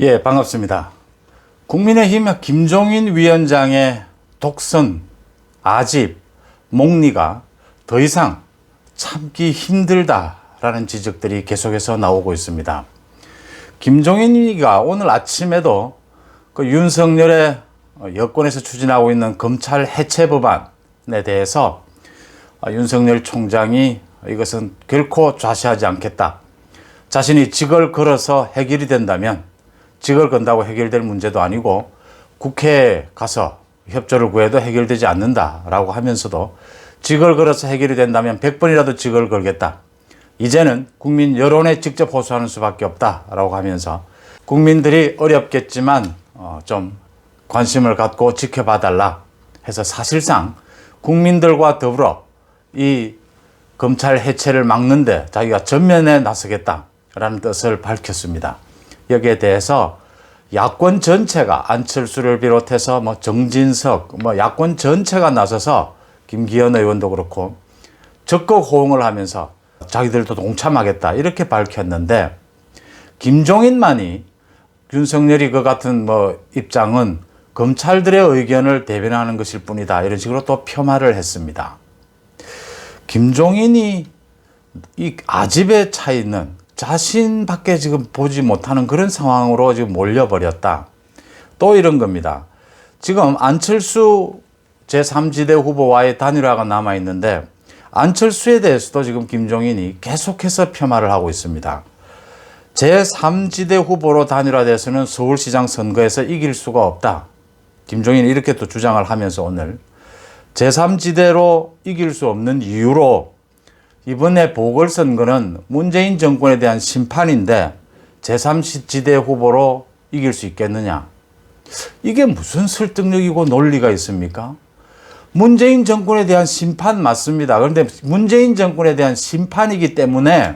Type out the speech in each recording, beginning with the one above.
예, 반갑습니다. 국민의힘 김종인 위원장의 독선, 아집, 목리가 더 이상 참기 힘들다라는 지적들이 계속해서 나오고 있습니다. 김종인이가 오늘 아침에도 그 윤석열의 여권에서 추진하고 있는 검찰 해체 법안에 대해서 윤석열 총장이 이것은 결코 좌시하지 않겠다. 자신이 직을 걸어서 해결이 된다면 직을 건다고 해결될 문제도 아니고 국회에 가서 협조를 구해도 해결되지 않는다라고 하면서도 직을 걸어서 해결이 된다면 100번이라도 직을 걸겠다. 이제는 국민 여론에 직접 호소하는 수밖에 없다라고 하면서 국민들이 어렵겠지만 좀 관심을 갖고 지켜봐달라 해서 사실상 국민들과 더불어 이 검찰 해체를 막는데 자기가 전면에 나서겠다라는 뜻을 밝혔습니다. 여기에 대해서 야권 전체가 안철수를 비롯해서 정진석, 야권 전체가 나서서 김기현 의원도 그렇고 적극 호응을 하면서 자기들도 동참하겠다 이렇게 밝혔는데 김종인만이 윤석열이 그 같은 입장은 검찰들의 의견을 대변하는 것일 뿐이다 이런 식으로 또 폄하를 했습니다. 김종인이 이 아집에 차 있는 자신밖에 지금 보지 못하는 그런 상황으로 지금 몰려버렸다. 또 이런 겁니다. 지금 안철수 제3지대 후보와의 단일화가 남아있는데 안철수에 대해서도 지금 김종인이 계속해서 폄하를 하고 있습니다. 제3지대 후보로 단일화돼서는 서울시장 선거에서 이길 수가 없다. 김종인이 이렇게 또 주장을 하면서 오늘 제3지대로 이길 수 없는 이유로 이번에 보궐선거는 문재인 정권에 대한 심판인데 제3지대 후보로 이길 수 있겠느냐. 이게 무슨 설득력이고 논리가 있습니까? 문재인 정권에 대한 심판 맞습니다. 그런데 문재인 정권에 대한 심판이기 때문에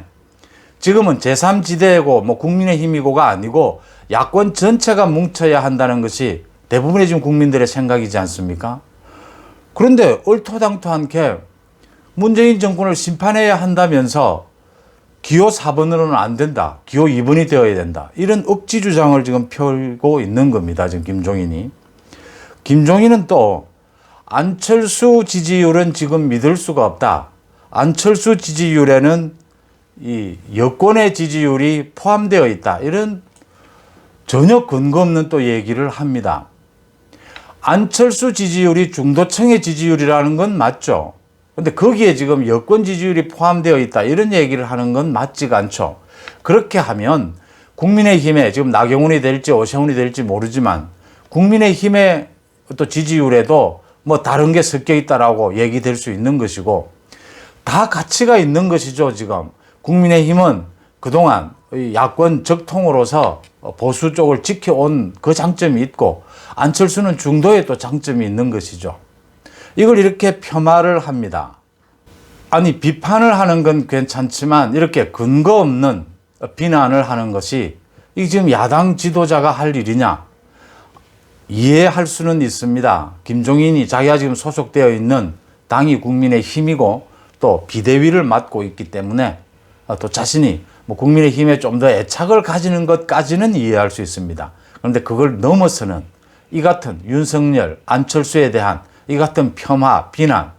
지금은 제3지대고 국민의힘이고가 아니고 야권 전체가 뭉쳐야 한다는 것이 대부분의 지금 국민들의 생각이지 않습니까? 그런데 얼토당토한 게 문재인 정권을 심판해야 한다면서 기호 4번으로는 안 된다. 기호 2번이 되어야 된다. 이런 억지 주장을 지금 펴고 있는 겁니다. 지금 김종인이. 김종인은 또 안철수 지지율은 지금 믿을 수가 없다. 안철수 지지율에는 이 여권의 지지율이 포함되어 있다. 이런 전혀 근거 없는 또 얘기를 합니다. 안철수 지지율이 중도층의 지지율이라는 건 맞죠. 근데 거기에 지금 여권 지지율이 포함되어 있다 이런 얘기를 하는 건 맞지가 않죠. 그렇게 하면 국민의힘에 지금 나경원이 될지 오세훈이 될지 모르지만 국민의힘의 또 지지율에도 다른 게 섞여 있다라고 얘기될 수 있는 것이고 다 가치가 있는 것이죠. 지금 국민의힘은 그동안 야권 적통으로서 보수 쪽을 지켜온 그 장점이 있고 안철수는 중도에 또 장점이 있는 것이죠. 이걸 이렇게 폄하를 합니다. 아니 비판을 하는 건 괜찮지만 이렇게 근거 없는 비난을 하는 것이 이게 지금 야당 지도자가 할 일이냐. 이해할 수는 있습니다. 김종인이 자기가 지금 소속되어 있는 당이 국민의힘이고 또 비대위를 맡고 있기 때문에 또 자신이 국민의힘에 좀 더 애착을 가지는 것까지는 이해할 수 있습니다. 그런데 그걸 넘어서는 이 같은 윤석열, 안철수에 대한 이 같은 폄하, 비난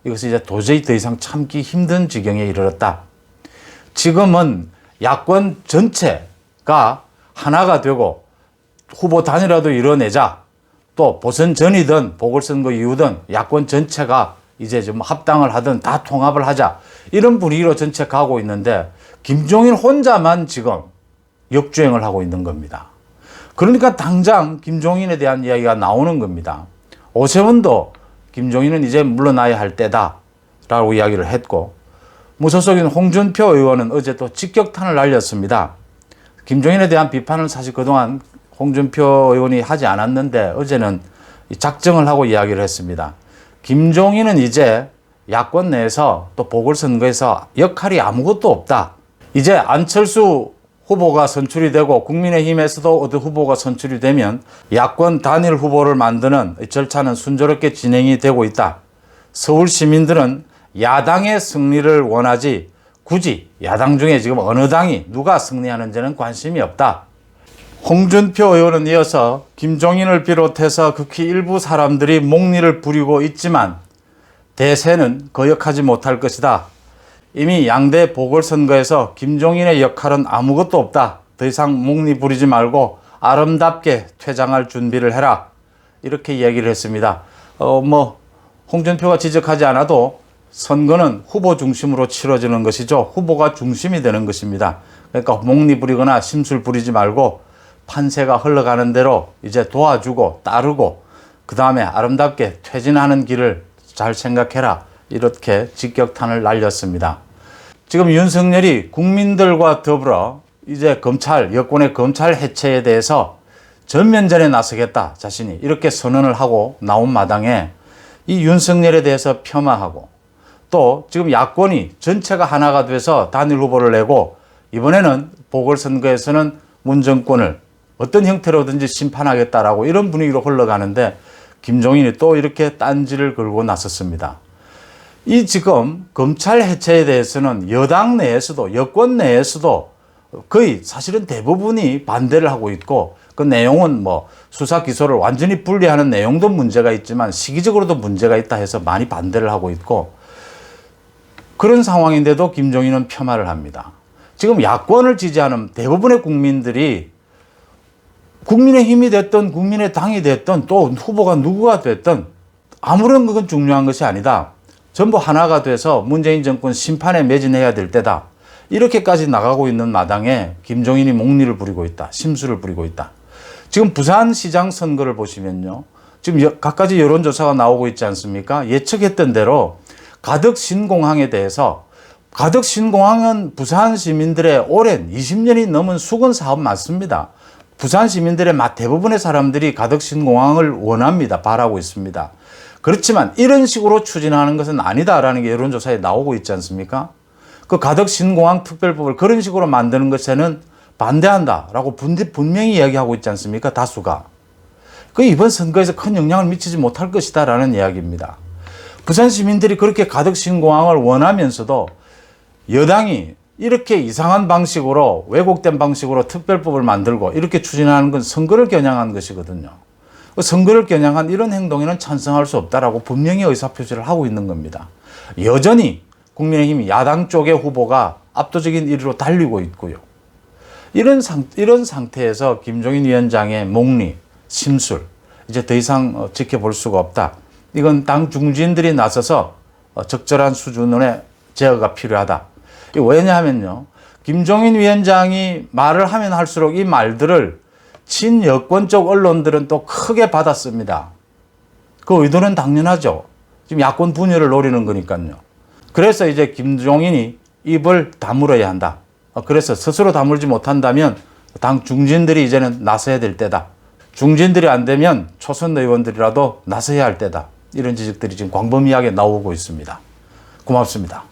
이것이 이제 도저히 더 이상 참기 힘든 지경에 이르렀다. 지금은 야권 전체가 하나가 되고 후보 단일화도 이뤄내자. 또 보선 전이든 보궐선거 이후든 야권 전체가 이제 좀 합당을 하든 다 통합을 하자. 이런 분위기로 전체 가고 있는데 김종인 혼자만 지금 역주행을 하고 있는 겁니다. 그러니까 당장 김종인에 대한 이야기가 나오는 겁니다. 오세훈도 김종인은 이제 물러나야 할 때다라고 이야기를 했고 무소속인 홍준표 의원은 어제 또 직격탄을 날렸습니다. 김종인에 대한 비판을 사실 그동안 홍준표 의원이 하지 않았는데 어제는 작정을 하고 이야기를 했습니다. 김종인은 이제 야권 내에서 또 보궐선거에서 역할이 아무것도 없다. 이제 안철수 후보가 선출이 되고 국민의힘에서도 어떤 후보가 선출이 되면 야권 단일 후보를 만드는 절차는 순조롭게 진행이 되고 있다. 서울 시민들은 야당의 승리를 원하지 굳이 야당 중에 지금 어느 당이 누가 승리하는지는 관심이 없다. 홍준표 의원은 이어서 김종인을 비롯해서 극히 일부 사람들이 목리를 부리고 있지만 대세는 거역하지 못할 것이다. 이미 양대 보궐선거에서 김종인의 역할은 아무것도 없다. 더 이상 목리 부리지 말고 아름답게 퇴장할 준비를 해라. 이렇게 얘기를 했습니다. 홍준표가 지적하지 않아도 선거는 후보 중심으로 치러지는 것이죠. 후보가 중심이 되는 것입니다. 그러니까 목리 부리거나 심술 부리지 말고 판세가 흘러가는 대로 이제 도와주고 따르고 그 다음에 아름답게 퇴진하는 길을 잘 생각해라. 이렇게 직격탄을 날렸습니다. 지금 윤석열이 국민들과 더불어 이제 여권의 검찰 해체에 대해서 전면전에 나서겠다 자신이 이렇게 선언을 하고 나온 마당에 이 윤석열에 대해서 폄하하고 또 지금 야권이 전체가 하나가 돼서 단일 후보를 내고 이번에는 보궐선거에서는 문정권을 어떤 형태로든지 심판하겠다라고 이런 분위기로 흘러가는데 김종인이 또 이렇게 딴지를 걸고 나섰습니다. 이 지금 검찰 해체에 대해서는 여당 내에서도 여권 내에서도 거의 사실은 대부분이 반대를 하고 있고 그 내용은 수사 기소를 완전히 분리하는 내용도 문제가 있지만 시기적으로도 문제가 있다 해서 많이 반대를 하고 있고 그런 상황인데도 김종인은 폄하를 합니다. 지금 야권을 지지하는 대부분의 국민들이 국민의힘이 됐든 국민의당이 됐든 또 후보가 누구가 됐든 아무런 그건 중요한 것이 아니다. 전부 하나가 돼서 문재인 정권 심판에 매진해야 될 때다. 이렇게까지 나가고 있는 마당에 김종인이 목리를 부리고 있다. 심술을 부리고 있다. 지금 부산시장 선거를 보시면요. 지금 갖가지 여론조사가 나오고 있지 않습니까? 예측했던 대로 가덕 신공항에 대해서 가덕 신공항은 부산 시민들의 오랜 20년이 넘은 수건 사업 맞습니다. 부산 시민들의 대부분의 사람들이 가덕 신공항을 원합니다. 바라고 있습니다. 그렇지만 이런 식으로 추진하는 것은 아니다라는 게 여론조사에 나오고 있지 않습니까? 그 가덕 신공항 특별법을 그런 식으로 만드는 것에는 반대한다라고 분명히 이야기하고 있지 않습니까? 다수가. 그 이번 선거에서 큰 영향을 미치지 못할 것이다라는 이야기입니다. 부산 시민들이 그렇게 가덕 신공항을 원하면서도 여당이 이렇게 이상한 방식으로 왜곡된 방식으로 특별법을 만들고 이렇게 추진하는 건 선거를 겨냥한 것이거든요. 선거를 겨냥한 이런 행동에는 찬성할 수 없다라고 분명히 의사표시를 하고 있는 겁니다. 여전히 국민의힘 야당 쪽의 후보가 압도적인 1위로 달리고 있고요. 이런 상태에서 김종인 위원장의 목리, 심술, 이제 더 이상 지켜볼 수가 없다. 이건 당 중진들이 나서서 적절한 수준의 제어가 필요하다. 왜냐하면요. 김종인 위원장이 말을 하면 할수록 이 말들을 친여권 쪽 언론들은 또 크게 받았습니다. 그 의도는 당연하죠. 지금 야권 분열을 노리는 거니까요. 그래서 이제 김종인이 입을 다물어야 한다. 그래서 스스로 다물지 못한다면 당 중진들이 이제는 나서야 될 때다. 중진들이 안 되면 초선 의원들이라도 나서야 할 때다. 이런 지적들이 지금 광범위하게 나오고 있습니다. 고맙습니다.